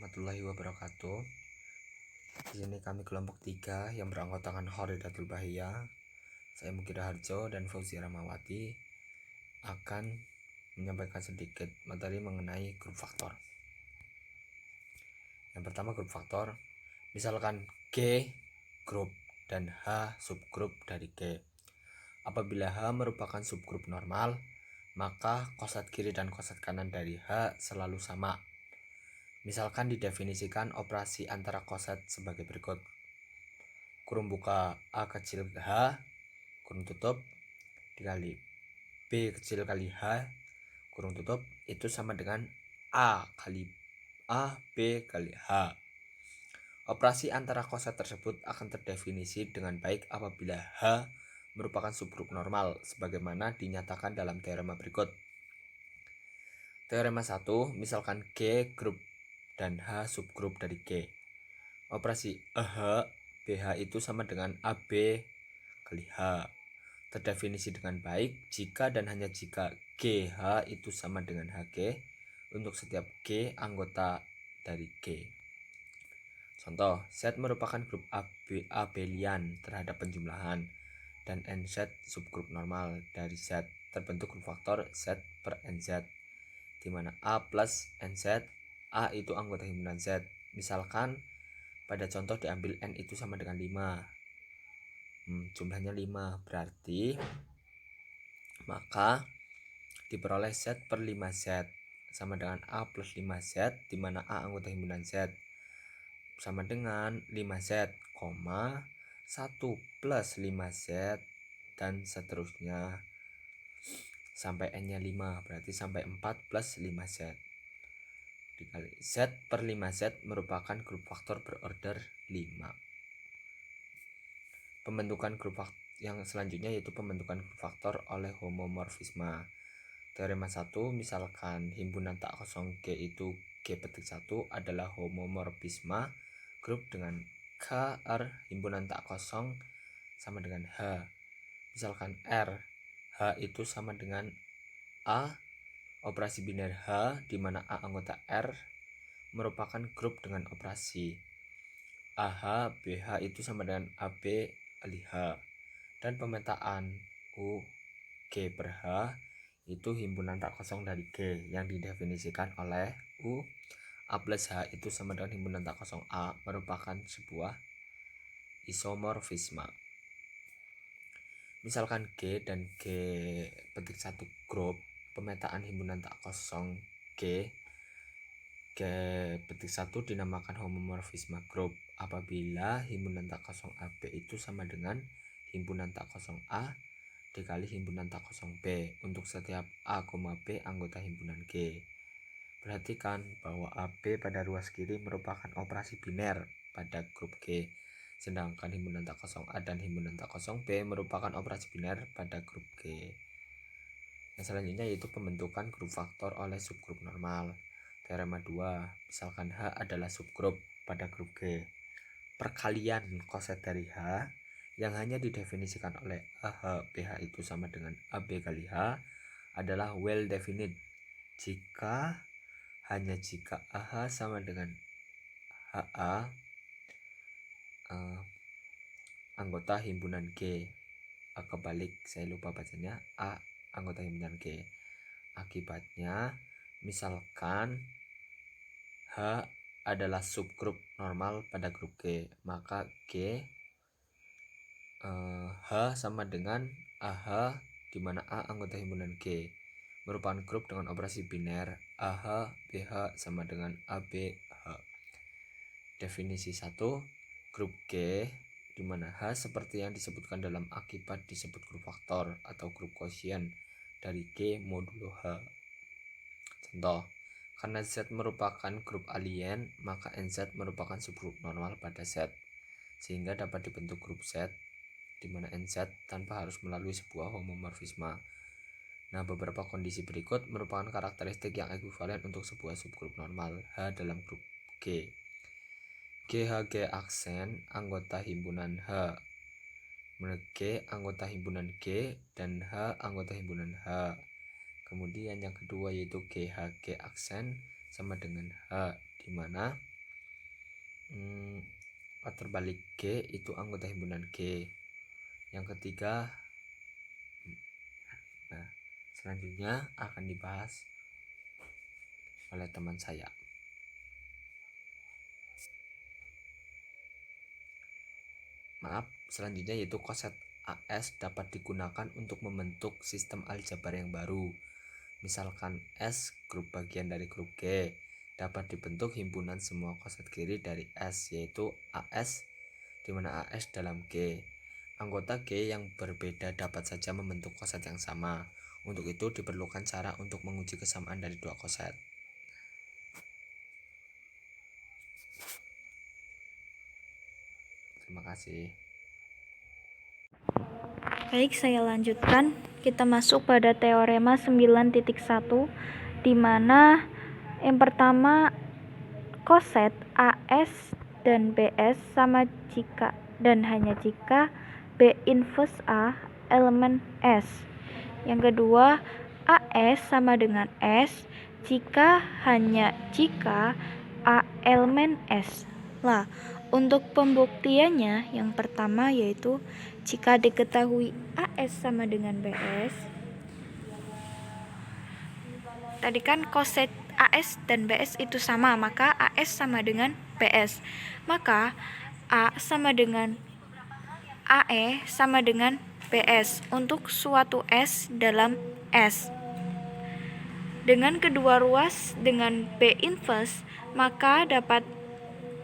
warahmatullahi wabarakatuh. Di sini kami kelompok 3 yang beranggotakan Khoridatul Bahiyah. Saya Mukira Harjo dan Fauzi Ramawati akan menyampaikan sedikit materi mengenai grup faktor. Yang pertama, grup faktor. Misalkan G grup dan H subgrup dari G. Apabila H merupakan subgrup normal, maka koset kiri dan koset kanan dari H selalu sama. Misalkan didefinisikan operasi antara koset sebagai berikut. Kurung buka A kecil H, kurung tutup, dikali B kecil kali H, kurung tutup, itu sama dengan A kali A, B kali H. Operasi antara koset tersebut akan terdefinisi dengan baik apabila H merupakan subgrup normal, sebagaimana dinyatakan dalam teorema berikut. Teorema 1, misalkan G grup dan H subgrup dari G. Operasi AH BH itu sama dengan AB kali H. Terdefinisi dengan baik jika dan hanya jika GH itu sama dengan HG untuk setiap G anggota dari G. Contoh, Z merupakan grup abelian terhadap penjumlahan dan NZ subgrup normal dari Z. Terbentuk grup faktor Z per NZ, di mana A plus NZ, A itu anggota himpunan Z. Misalkan pada contoh diambil N itu sama dengan 5. Jumlahnya 5, berarti maka diperoleh Z per 5Z sama dengan A plus 5Z, di mana A anggota himpunan Z, sama dengan 5Z, 1 plus 5Z, dan seterusnya sampai N-nya 5, berarti sampai 4 plus 5Z. Dikali Z per 5Z merupakan grup faktor berorder 5. Pembentukan grup faktor yang selanjutnya yaitu pembentukan grup faktor oleh homomorfisme. Teorema 1, misalkan himpunan tak kosong G itu G petik 1 adalah homomorfisme grup dengan KR himpunan tak kosong sama dengan H. Misalkan R, H itu sama dengan A, operasi biner H, di mana A anggota R merupakan grup dengan operasi AH BH itu sama dengan AB kali H. Dan pemetaan U G per H itu himpunan tak kosong dari G yang didefinisikan oleh U A plus H itu sama dengan himpunan tak kosong A, merupakan sebuah isomorfisme. Misalkan G dan G petik 1 grup, pemetaan himpunan tak kosong G petik 1 dinamakan homomorfisme grup apabila himpunan tak kosong AB itu sama dengan himpunan tak kosong A dikali himpunan tak kosong B untuk setiap A, B anggota himpunan G. Perhatikan bahwa AB pada ruas kiri merupakan operasi biner pada grup G, sedangkan himpunan tak kosong A dan himpunan tak kosong B merupakan operasi biner pada grup G. Yang selanjutnya yaitu pembentukan grup faktor oleh subgrup normal. Teorema 2, misalkan H adalah subgrup pada grup G. Perkalian koset dari H yang hanya didefinisikan oleh AH BH itu sama dengan AB kali H adalah well definite hanya jika AH sama dengan HA anggota himpunan G. Kebalik, saya lupa bacanya, A anggota himpunan G. Akibatnya misalkan H adalah subgrup normal pada grup G, maka H sama dengan AH, di mana A anggota himpunan G merupakan grup dengan operasi biner AH BH sama dengan AB H. Definisi 1, grup G di mana H seperti yang disebutkan dalam akibat disebut grup faktor atau grup quotient dari G modulo H. Contoh, karena Z merupakan grup alien, maka NZ merupakan subgrup normal pada Z, sehingga dapat dibentuk grup Z di mana NZ tanpa harus melalui sebuah homomorfisme. Nah, beberapa kondisi berikut merupakan karakteristik yang ekuivalen untuk sebuah subgrup normal H dalam grup G. GHG aksen anggota himpunan H, G anggota himpunan G, dan H anggota himpunan H. Kemudian yang kedua yaitu GHG aksen sama dengan H, di mana A terbalik G itu anggota himpunan G. Yang ketiga, nah selanjutnya akan dibahas oleh teman saya. Selanjutnya yaitu koset AS dapat digunakan untuk membentuk sistem aljabar yang baru. Misalkan S grup bagian dari grup G, dapat dibentuk himpunan semua koset kiri dari S, yaitu AS, di mana AS dalam G. Anggota G yang berbeda dapat saja membentuk koset yang sama. Untuk itu diperlukan cara untuk menguji kesamaan dari dua koset. Terima kasih. Baik, saya lanjutkan. Kita masuk pada teorema 9.1, di mana yang pertama koset AS dan BS sama jika dan hanya jika B inverse A elemen S. Yang kedua, AS sama dengan S jika hanya jika A elemen S. Lah, untuk pembuktiannya yang pertama yaitu jika diketahui AS sama dengan BS. Tadi kan koset AS dan BS itu sama, maka AS sama dengan BS. Maka A sama dengan AE sama dengan BS untuk suatu S dalam S. Dengan kedua ruas dengan B inverse, maka dapat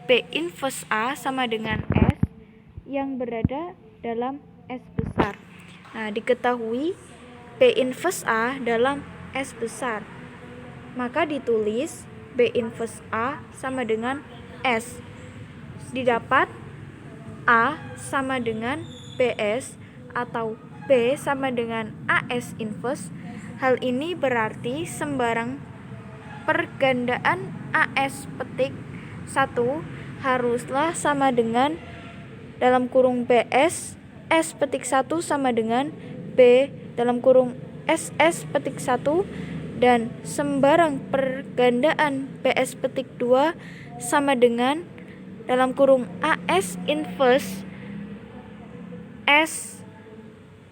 B inverse A sama dengan S yang berada dalam S besar. Nah, diketahui B inverse A dalam S besar, maka ditulis B inverse A sama dengan S. Didapat A sama dengan BS atau B sama dengan AS inverse. Hal ini berarti sembarang pergandaan AS petik 1 haruslah sama dengan dalam kurung BS S petik 1 sama dengan B dalam kurung SS petik 1, dan sembarang pergandaan BS petik 2 sama dengan dalam kurung AS inverse S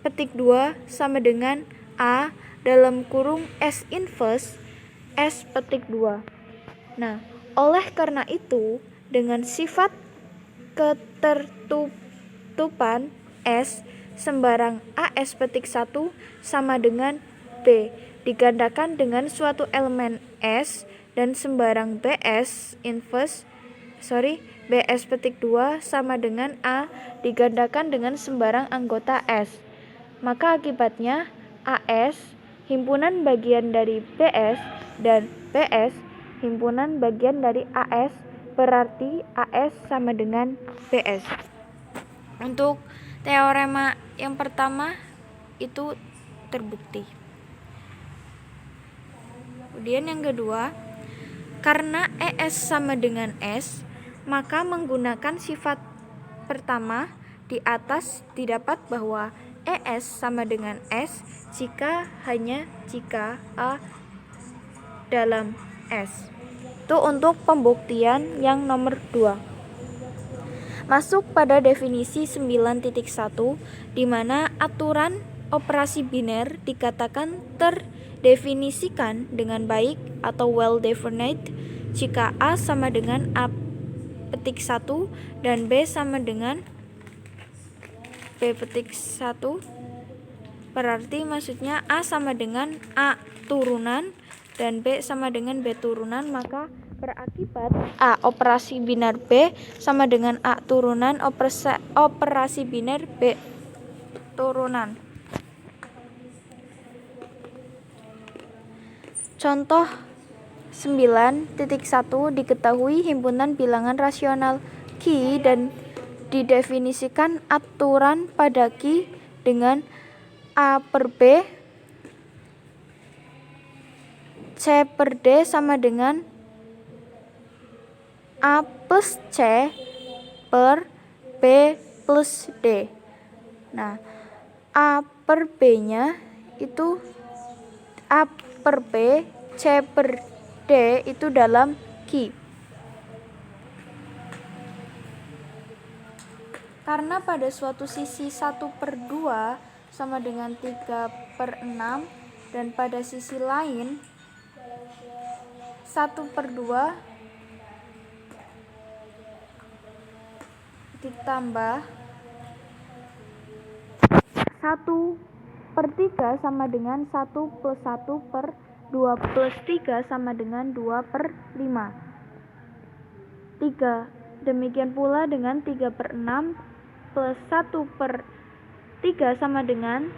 petik 2 sama dengan A dalam kurung S inverse S petik 2. Nah, oleh karena itu, dengan sifat ketertutupan S, sembarang AS petik 1 sama dengan B digandakan dengan suatu elemen S, dan sembarang BS petik 2 sama dengan A digandakan dengan sembarang anggota S. Maka akibatnya AS himpunan bagian dari BS dan BS himpunan bagian dari AS, berarti AS sama dengan BS. Untuk teorema yang pertama itu terbukti. Kemudian yang kedua, karena ES sama dengan S, maka menggunakan sifat pertama di atas didapat bahwa ES sama dengan S hanya jika A dalam S. Itu untuk pembuktian yang nomor 2. Masuk pada definisi 9.1, di mana aturan operasi biner dikatakan terdefinisikan dengan baik atau well defined jika A sama dengan A petik 1 dan B sama dengan B petik 1. Berarti maksudnya A sama dengan A turunan dan B sama dengan B turunan, maka berakibat A operasi biner B sama dengan A turunan operasi biner B turunan. Contoh 9.1, diketahui himpunan bilangan rasional Q dan didefinisikan aturan pada Q dengan A per B C per D sama dengan A plus C per B plus D. Nah, A per B nya itu A per B C per D itu dalam Q. Karena pada suatu sisi 1/2 sama dengan 3/6 dan pada sisi lain 1/2 ditambah 1/3 sama dengan 1 plus 1/2 plus 3 sama dengan 2/5. 3. Demikian pula dengan 3/6 plus 1/3 sama dengan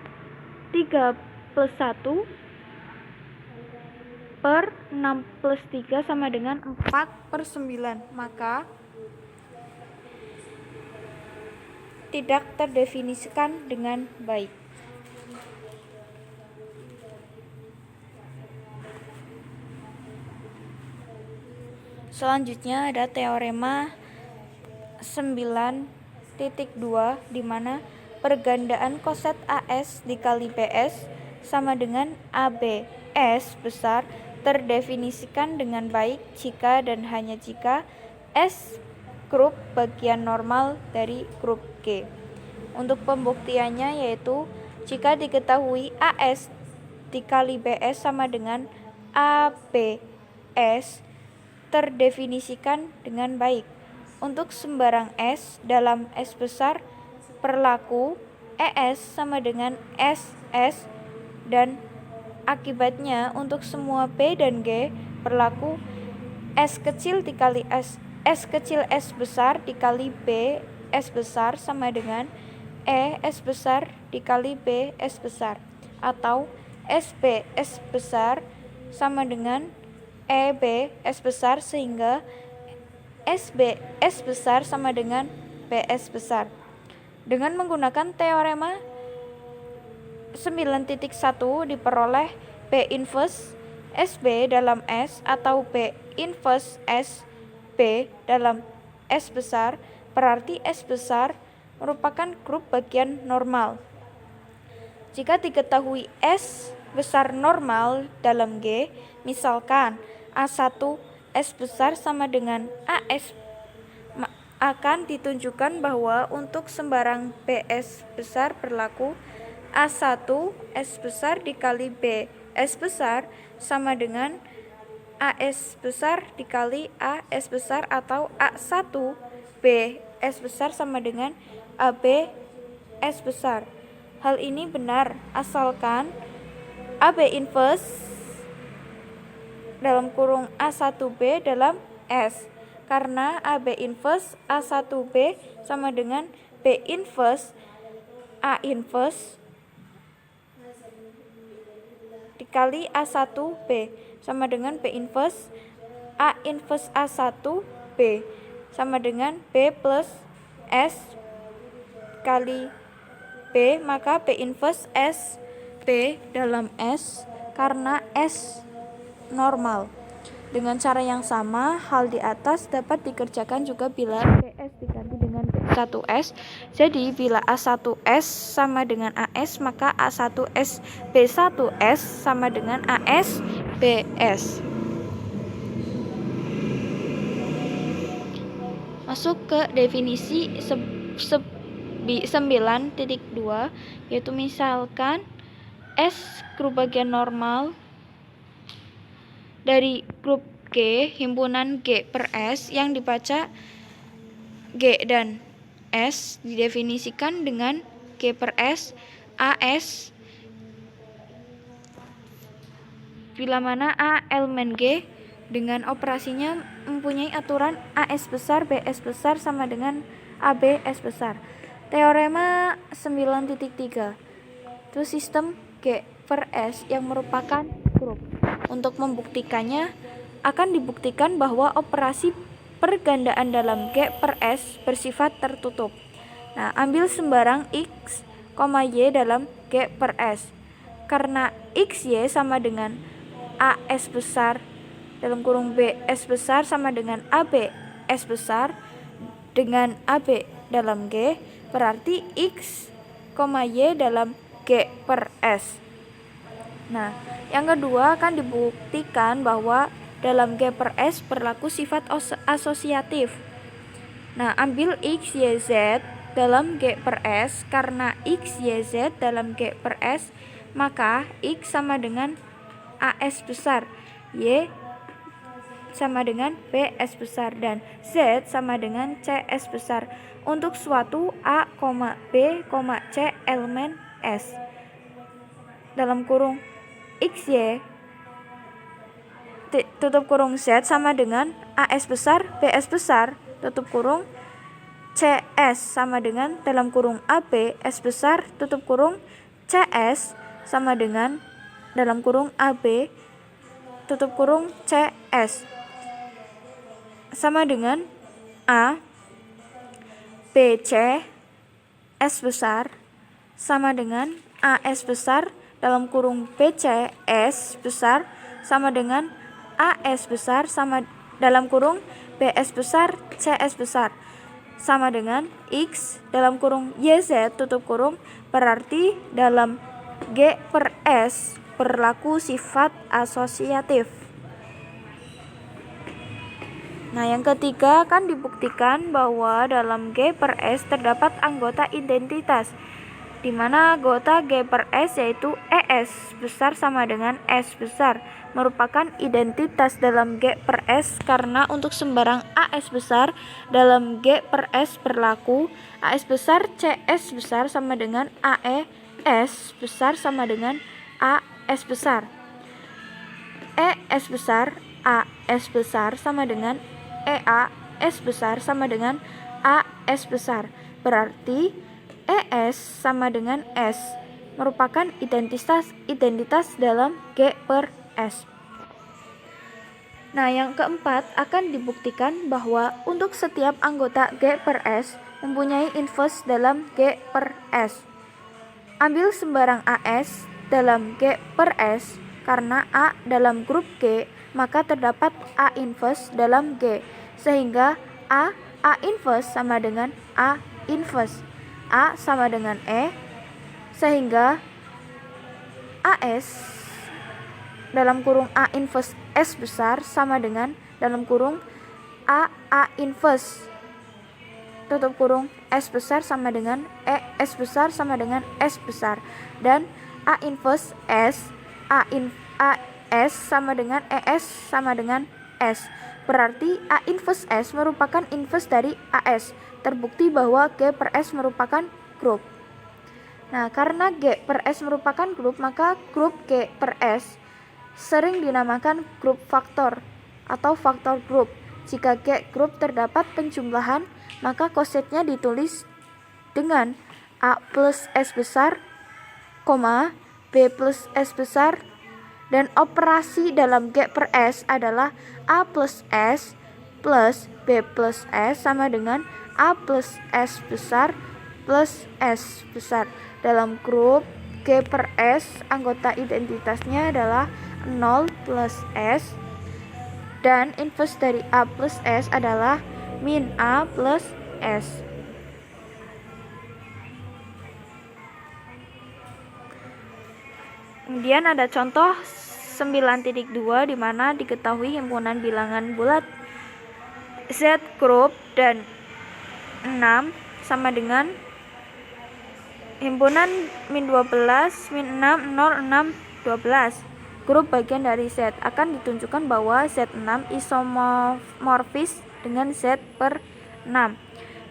3 plus 1/6 plus 3 sama dengan 4/9. Maka tidak terdefinisikan dengan baik. Selanjutnya ada teorema 9.2 di mana pergandaan koset AS dikali BS sama dengan ABS besar terdefinisikan dengan baik jika dan hanya jika S grup bagian normal dari grup G. Untuk pembuktiannya yaitu jika diketahui AS dikali BS sama dengan ABS terdefinisikan dengan baik. Untuk sembarang S dalam S besar berlaku ES sama dengan SS dan akibatnya untuk semua B dan G berlaku S kecil dikali S kecil S besar dikali B S besar sama dengan E S besar dikali B S besar atau SB S besar sama dengan EB S besar sehingga SB S besar sama dengan BS besar. Dengan menggunakan teorema 9.1 diperoleh B inverse SB dalam S atau B inverse SB dalam S besar, berarti S besar merupakan grup bagian normal. Jika diketahui S besar normal dalam G, misalkan A1 S besar sama dengan AS, akan ditunjukkan bahwa untuk sembarang BS besar berlaku A1 S besar dikali B S besar sama dengan AS besar dikali AS besar atau A1 B S besar sama dengan AB S besar. Hal ini benar asalkan AB inverse dalam kurung A1B dalam S, karena AB inverse A1B sama dengan B inverse A inverse dikali A1B sama dengan B inverse A inverse A1B sama dengan B plus S kali B, maka B inverse S B dalam S karena S normal. Dengan cara yang sama, hal di atas dapat dikerjakan juga bila BS diganti dengan B1S. Jadi bila A1S sama dengan AS, maka A1S B1S sama dengan AS BS. Masuk ke definisi 9.2, yaitu misalkan S grup bagian normal dari grup G himpunan G per S yang dibaca G dan S didefinisikan dengan G per S AS bila mana A elemen G dengan operasinya mempunyai aturan AS besar BS besar sama dengan AB S besar. Teorema 9.3 itu sistem G per S yang merupakan grup. Untuk membuktikannya akan dibuktikan bahwa operasi pergandaan dalam G per S bersifat tertutup. Nah, ambil sembarang X, Y dalam G per S. Karena XY sama dengan AS besar dalam kurung BS besar sama dengan AB S besar dengan AB dalam G, berarti X, Y dalam G per S. Nah, yang kedua akan dibuktikan bahwa dalam G per S berlaku sifat asosiatif. Nah, ambil X, Y, Z dalam G per S. Karena X, Y, Z dalam G per S, maka X sama dengan AS besar, Y sama dengan BS besar, dan Z sama dengan CS besar untuk suatu A, B, C elemen S. Dalam kurung XY tutup kurung Z sama dengan AS besar, BS besar, tutup kurung CS sama dengan dalam kurung AB S besar, tutup kurung CS sama dengan dalam kurung AB tutup kurung CS sama dengan A BC S besar sama dengan AS besar dalam kurung BC S besar sama dengan AS besar sama dalam kurung BS besar CS besar sama dengan X dalam kurung YZ tutup kurung, berarti dalam G per S berlaku sifat asosiatif. Nah, yang ketiga akan dibuktikan bahwa dalam G per S terdapat anggota identitas, di mana anggota G per S yaitu ES besar sama dengan S besar merupakan identitas dalam G per S, karena untuk sembarang AS besar dalam G per S berlaku AS besar CS besar sama dengan AES besar sama dengan AS besar, ES besar AS besar sama dengan EAS besar sama dengan AS besar, berarti ES sama dengan S merupakan identitas dalam G per S. Nah, yang keempat akan dibuktikan bahwa untuk setiap anggota G per S mempunyai inverse dalam G per S. Ambil sembarang AS dalam G per S, karena A dalam grup G, maka terdapat A inverse dalam G, sehingga A inverse sama dengan A inverse, A sama dengan E, sehingga AS dalam kurung A inverse S besar sama dengan dalam kurung A inverse tutup kurung S besar sama dengan S besar sama dengan S besar, dan A inverse S AS sama dengan ES sama dengan S, berarti A inverse S merupakan inverse dari AS. Terbukti bahwa G per S merupakan grup. Nah, karena G per S merupakan grup, maka grup G per S sering dinamakan grup faktor atau faktor grup. Jika G grup terdapat penjumlahan, maka kosetnya ditulis dengan A plus S besar, B plus S besar, dan operasi dalam G per S adalah A plus S plus B plus S sama dengan A plus S besar plus S besar. Dalam grup G per S, anggota identitasnya adalah 0 plus S, dan inverse dari A plus S adalah min A plus S. Kemudian ada contoh 9.2 di mana diketahui himpunan bilangan bulat Z grup dan 6 sama dengan himpunan min 12, min 6, 0, 6, 12. Grup bagian dari Z akan ditunjukkan bahwa Z6 isomorfis dengan Z per 6.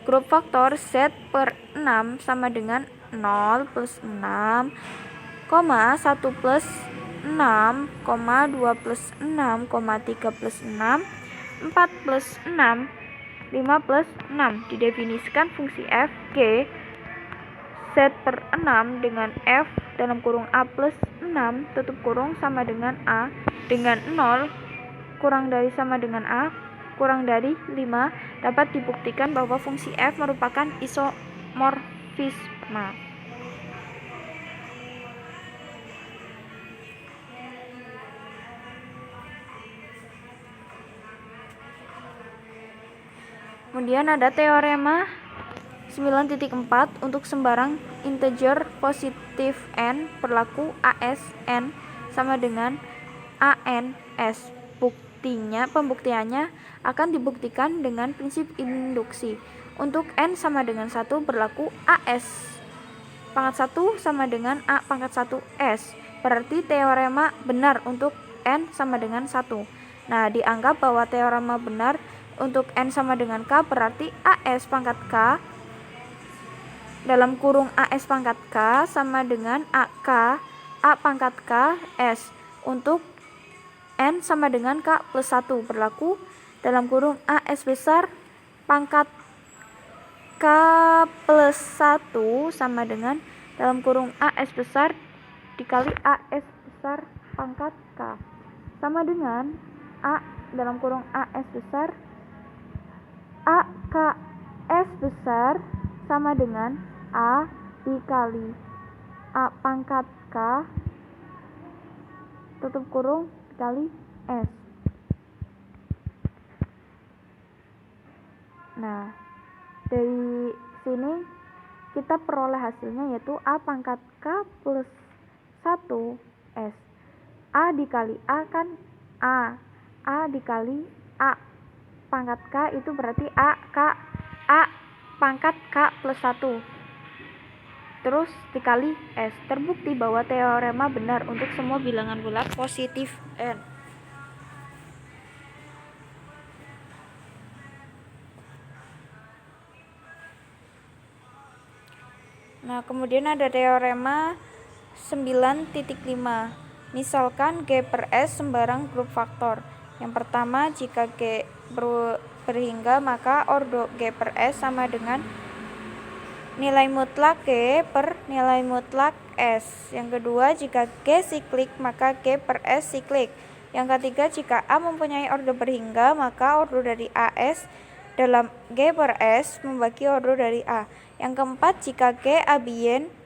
Grup faktor Z per 6 sama dengan 0 plus 6, 1 plus 6, 2 plus 6, 3 plus 6, 4 plus 6, 5 plus 6. Didefinisikan fungsi f G Z per 6 dengan F dalam kurung A plus 6 tutup kurung sama dengan A dengan 0 kurang dari sama dengan A kurang dari 5 dapat dibuktikan bahwa fungsi F merupakan isomorfisme. Kemudian ada teorema 9.4 untuk sembarang integer positif n berlaku AS n sama dengan ANS. Pembuktiannya akan dibuktikan dengan prinsip induksi. Untuk N sama dengan 1 berlaku AS pangkat 1 sama dengan A pangkat 1S. Berarti teorema benar untuk N sama dengan 1. Nah, dianggap bahwa teorema benar untuk N sama dengan K berarti AS pangkat K dalam kurung AS pangkat K sama dengan AK A pangkat K S. Untuk N sama dengan K plus 1 berlaku dalam kurung AS besar pangkat K plus 1 sama dengan dalam kurung AS besar dikali AS besar pangkat K sama dengan A dalam kurung AS besar AKS besar sama dengan A dikali A pangkat K tutup kurung dikali S. Nah, dari sini kita peroleh hasilnya yaitu A pangkat K plus 1 S. A dikali A kan A dikali A pangkat K itu berarti A pangkat K plus 1 terus dikali S. Terbukti bahwa teorema benar untuk semua bilangan bulat positif N. Nah, kemudian ada teorema 9.5. Misalkan G per S sembarang grup faktor. Yang pertama, jika G berhingga maka ordo G per S sama dengan nilai mutlak G per nilai mutlak S. Yang kedua, jika G siklik maka G per S siklik. Yang ketiga, jika A mempunyai ordo berhingga maka ordo dari AS dalam G per S membagi ordo dari A. Yang keempat, jika G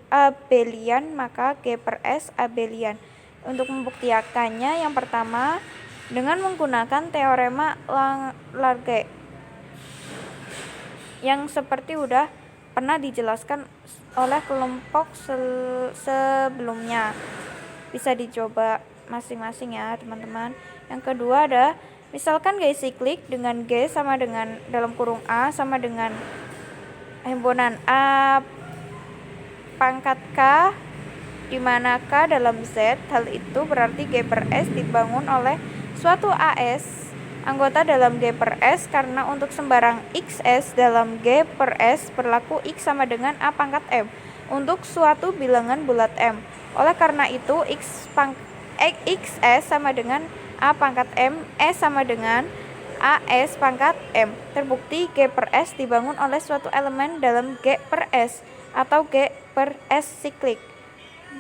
abelian maka G per S abelian. Untuk membuktikannya, yang pertama dengan menggunakan teorema Large yang seperti udah pernah dijelaskan oleh kelompok sebelumnya. Bisa dicoba masing-masing ya teman-teman. Yang kedua ada misalkan G siklik dengan G sama dengan dalam kurung A sama dengan himpunan A pangkat K di mana K dalam Z. Hal itu berarti G per S dibangun oleh suatu AS anggota dalam G per S karena untuk sembarang XS dalam G per S berlaku X sama dengan A pangkat M untuk suatu bilangan bulat M. Oleh karena itu XS sama dengan A pangkat M, S sama dengan AS pangkat M. Terbukti G per S dibangun oleh suatu elemen dalam G per S atau G per S siklik.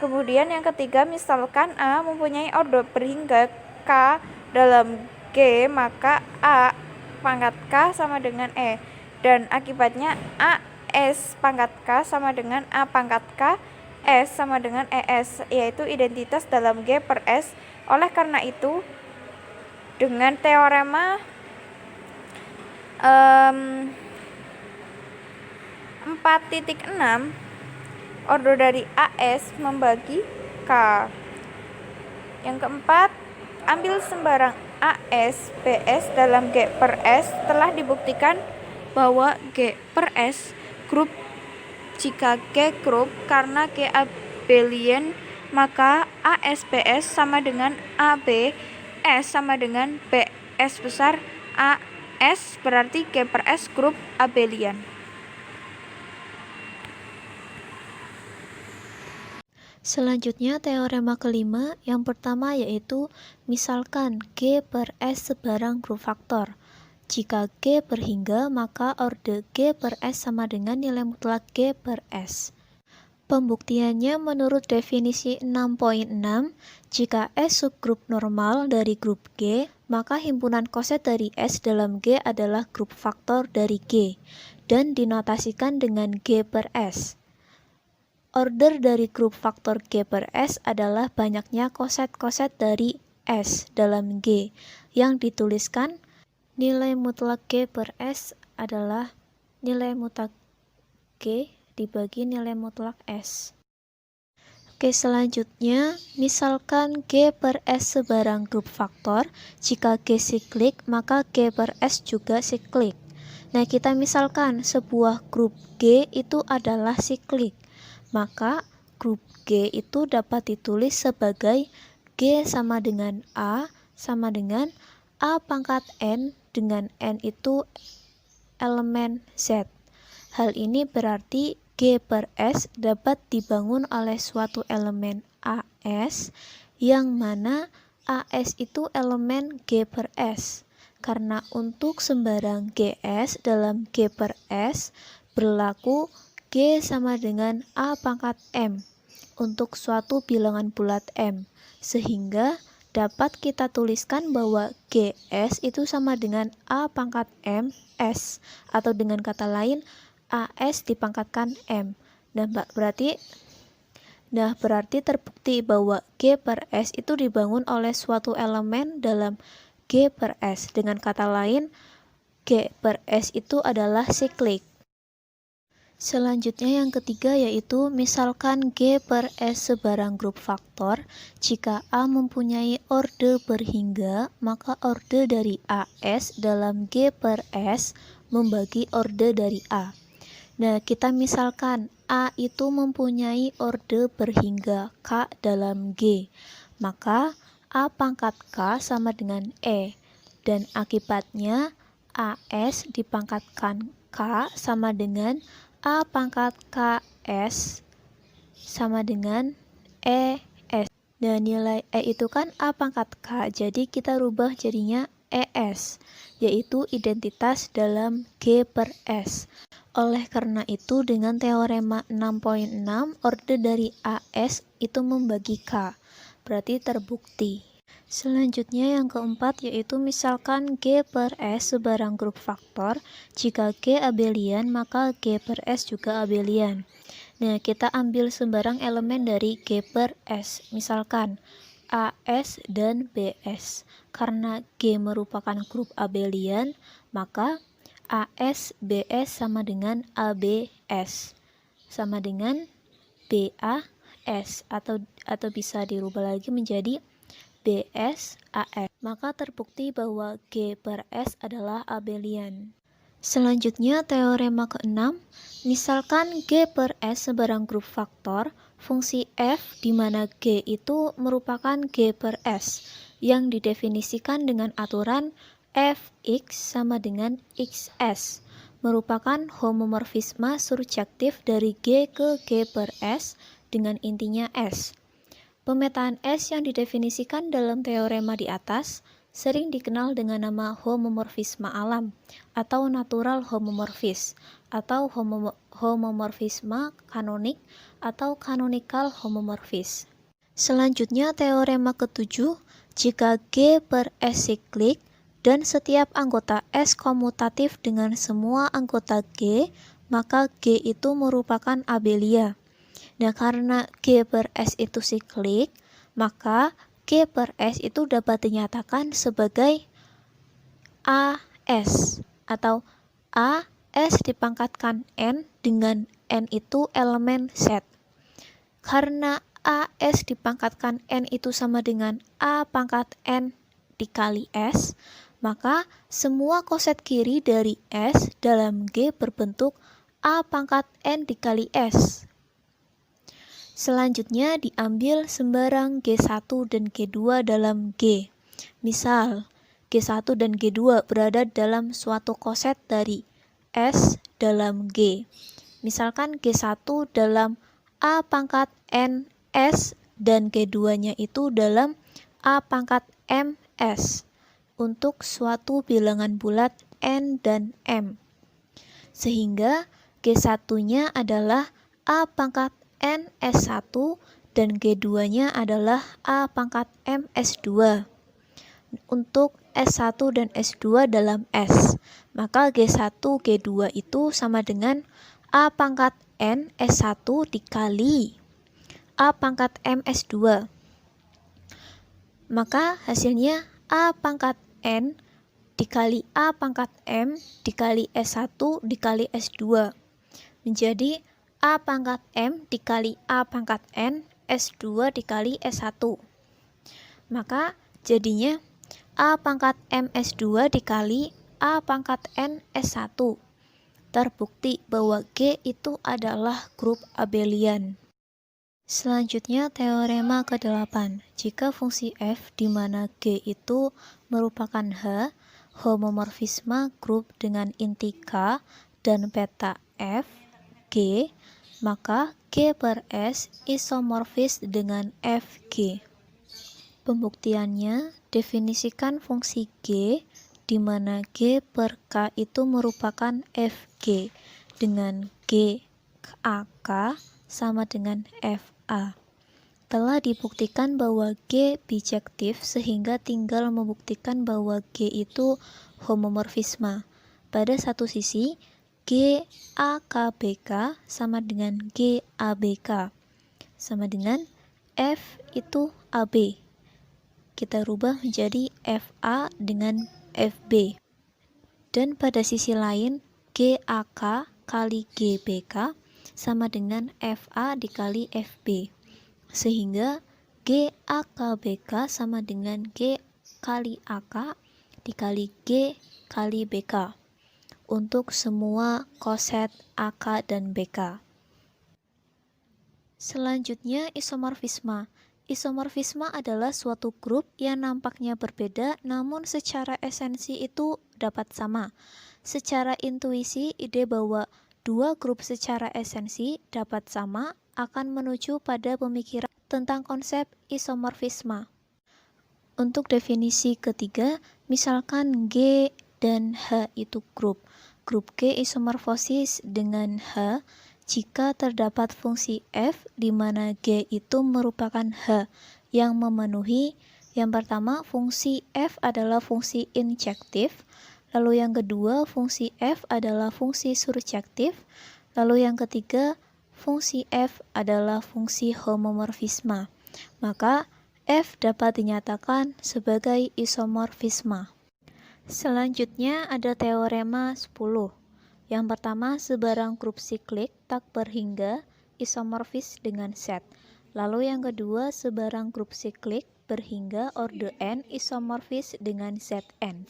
Kemudian yang ketiga, misalkan A mempunyai ordo berhingga K dalam G maka A pangkat K sama dengan E dan akibatnya AS pangkat K sama dengan A pangkat K S sama dengan ES, yaitu identitas dalam G per S. Oleh karena itu dengan teorema 4.6 ordo dari AS membagi K. Yang keempat, ambil sembarang AS BS dalam G per S. Telah dibuktikan bahwa G per S grup jika G grup karena G abelian maka AS BS sama dengan AB S sama dengan BS besar AS berarti G per S grup abelian. Selanjutnya teorema kelima, yang pertama yaitu misalkan G per S sebarang grup faktor. Jika G berhingga maka ordo G per S sama dengan nilai mutlak G per S. Pembuktiannya menurut definisi 6.6, jika S subgrup normal dari grup G, maka himpunan koset dari S dalam G adalah grup faktor dari G, dan dinotasikan dengan G per S. Order dari grup faktor G per S adalah banyaknya koset-koset dari S dalam G, yang dituliskan nilai mutlak G per S adalah nilai mutlak G dibagi nilai mutlak S. Oke, selanjutnya misalkan G per S sebarang grup faktor. Jika G siklik maka G per S juga siklik. Nah, kita misalkan sebuah grup G itu adalah siklik, maka grup G itu dapat ditulis sebagai G sama dengan A sama dengan A pangkat N, dengan N itu elemen Z. Hal ini berarti G per S dapat dibangun oleh suatu elemen AS, yang mana AS itu elemen G per S. Karena untuk sembarang GS dalam G per S berlaku G sama dengan A pangkat M untuk suatu bilangan bulat M, sehingga dapat kita tuliskan bahwa GS itu sama dengan A pangkat M S, atau dengan kata lain AS dipangkatkan M. Berarti terbukti bahwa G per S itu dibangun oleh suatu elemen dalam G per S. Dengan kata lain, G per S itu adalah siklik. Selanjutnya yang ketiga yaitu misalkan G per S sebarang grup faktor. Jika A mempunyai orde berhingga, maka orde dari AS dalam G per S membagi orde dari A. Nah, kita misalkan A itu mempunyai orde berhingga K dalam G, maka A pangkat K sama dengan E, dan akibatnya AS dipangkatkan K sama dengan A pangkat KS sama dengan ES. Nah, nilai E itu kan A pangkat K, jadi kita rubah jadinya ES, yaitu identitas dalam G per S. Oleh karena itu, dengan teorema 6.6, orde dari AS itu membagi K, berarti terbukti. Selanjutnya yang keempat yaitu misalkan G per S sebarang grup faktor. Jika G abelian, maka G per S juga abelian. Nah, kita ambil sembarang elemen dari G per S, misalkan AS dan BS. Karena G merupakan grup abelian, maka AS BS sama dengan ABS sama dengan BAS, atau bisa dirubah lagi menjadi BS AS. Maka terbukti bahwa G per S adalah abelian. Selanjutnya teorema ke-6, misalkan G per S sebarang grup faktor fungsi f di mana G itu merupakan G per S yang didefinisikan dengan aturan fx sama dengan xs, merupakan homomorfisme surjektif dari G ke G per S dengan intinya S. Pemetaan S yang didefinisikan dalam teorema di atas sering dikenal dengan nama homomorfisme alam atau natural homomorphis, atau homomorfisme kanonik atau canonical homomorphis. Selanjutnya teorema ke-7, jika G per S siklik dan setiap anggota S komutatif dengan semua anggota G, maka G itu merupakan abelia. Nah, karena G per S itu siklik, maka G per S itu dapat dinyatakan sebagai AS, atau AS dipangkatkan N dengan N itu elemen Z. Karena AS dipangkatkan N itu sama dengan A pangkat N dikali S, maka semua koset kiri dari S dalam G berbentuk A pangkat N dikali S. Selanjutnya diambil sembarang G1 dan G2 dalam G. Misal, G1 dan G2 berada dalam suatu koset dari S dalam G. Misalkan G1 dalam A pangkat N S dan G2-nya itu dalam A pangkat M S untuk suatu bilangan bulat N dan M. Sehingga G1-nya adalah A pangkat N S1 dan G2-nya adalah A pangkat M S2. Untuk S1 dan S2 dalam S, maka G1 G2 itu sama dengan A pangkat N S1 dikali A pangkat M S2. Maka hasilnya A pangkat N dikali A pangkat M dikali S1 dikali S2 menjadi A pangkat M dikali A pangkat N S2 dikali S1. Maka jadinya A pangkat M S2 dikali A pangkat N S1. Terbukti bahwa G itu adalah grup abelian. Selanjutnya teorema ke-8. Jika fungsi f di mana G itu merupakan H, homomorfisme grup dengan inti K dan peta f, G, maka G per S isomorfis dengan Fg. Pembuktiannya, definisikan fungsi G di mana G per K itu merupakan Fg dengan G AK sama dengan Fa. Telah dibuktikan bahwa G bijektif sehingga tinggal membuktikan bahwa G itu homomorfisme. Pada satu sisi, G AKBK sama dengan G ABK sama dengan F itu AB. Kita rubah menjadi FA dengan FB. Dan pada sisi lain, GAK kali GBK sama dengan FA dikali FB. Sehingga GAKBK sama dengan G kali AK dikali G kali BK untuk semua koset AK dan BK. Selanjutnya isomorfisme. Isomorfisme adalah suatu grup yang nampaknya berbeda namun secara esensi itu dapat sama. Secara intuisi, ide bahwa dua grup secara esensi dapat sama akan menuju pada pemikiran tentang konsep isomorfisme. Untuk definisi ketiga, misalkan G dan H itu grup. Grup G isomorfosis dengan H jika terdapat fungsi f di mana G itu merupakan H yang memenuhi yang pertama fungsi f adalah fungsi injektif, lalu yang kedua fungsi f adalah fungsi surjektif, lalu yang ketiga fungsi f adalah fungsi homomorfisme. Maka f dapat dinyatakan sebagai isomorfisme. Selanjutnya ada teorema 10. Yang pertama, sebarang grup siklik tak berhingga isomorfis dengan set. Lalu yang kedua, sebarang grup siklik berhingga orde n isomorfis dengan Zn.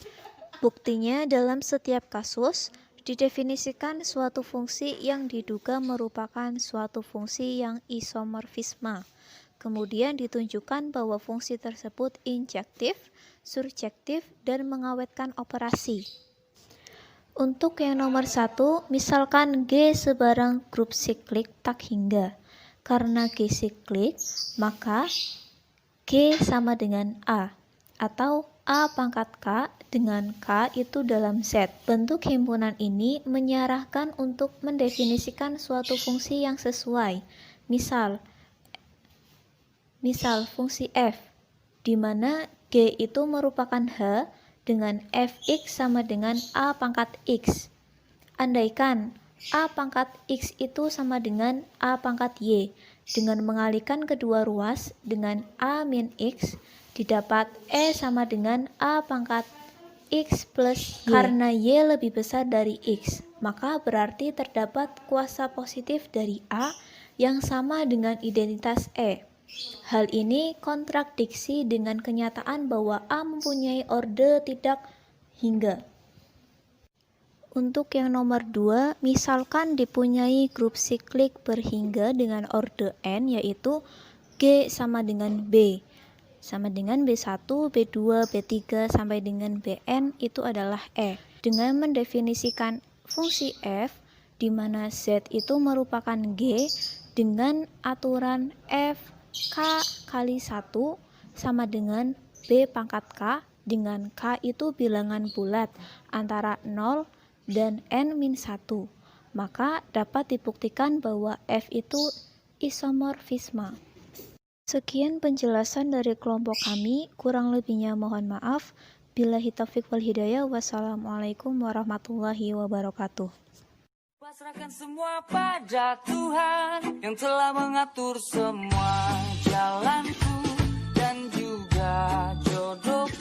Buktinya dalam setiap kasus didefinisikan suatu fungsi yang diduga merupakan suatu fungsi yang isomorfisme. Kemudian ditunjukkan bahwa fungsi tersebut injektif, surjektif, dan mengawetkan operasi. Untuk yang nomor 1, misalkan G sebarang grup siklik tak hingga. Karena G siklik, maka G sama dengan A, atau A pangkat K dengan K itu dalam Z. Bentuk himpunan ini mengarahkan untuk mendefinisikan suatu fungsi yang sesuai. Misal fungsi f, di mana G itu merupakan H dengan fx sama dengan A pangkat x. Andaikan A pangkat x itu sama dengan A pangkat y, dengan mengalihkan kedua ruas dengan A min x, didapat E sama dengan A pangkat x plus y. Karena y lebih besar dari x, maka berarti terdapat kuasa positif dari A yang sama dengan identitas E. Hal ini kontradiksi dengan kenyataan bahwa A mempunyai orde tidak hingga. Untuk yang nomor 2, misalkan dipunyai grup siklik berhingga dengan orde n, yaitu G sama dengan B, sama dengan B1, B2, B3 sampai dengan Bn itu adalah E. Dengan mendefinisikan fungsi f di mana Z itu merupakan G dengan aturan f K kali 1 sama dengan B pangkat K dengan K itu bilangan bulat antara 0 dan N-1, maka dapat dibuktikan bahwa F itu isomorfisme. Sekian penjelasan dari kelompok kami, kurang lebihnya mohon maaf. Billahi taufiq wal hidayah. Wassalamualaikum warahmatullahi wabarakatuh. Pasrahkan semua pada Tuhan yang telah mengatur semua jalanku dan juga jodohku.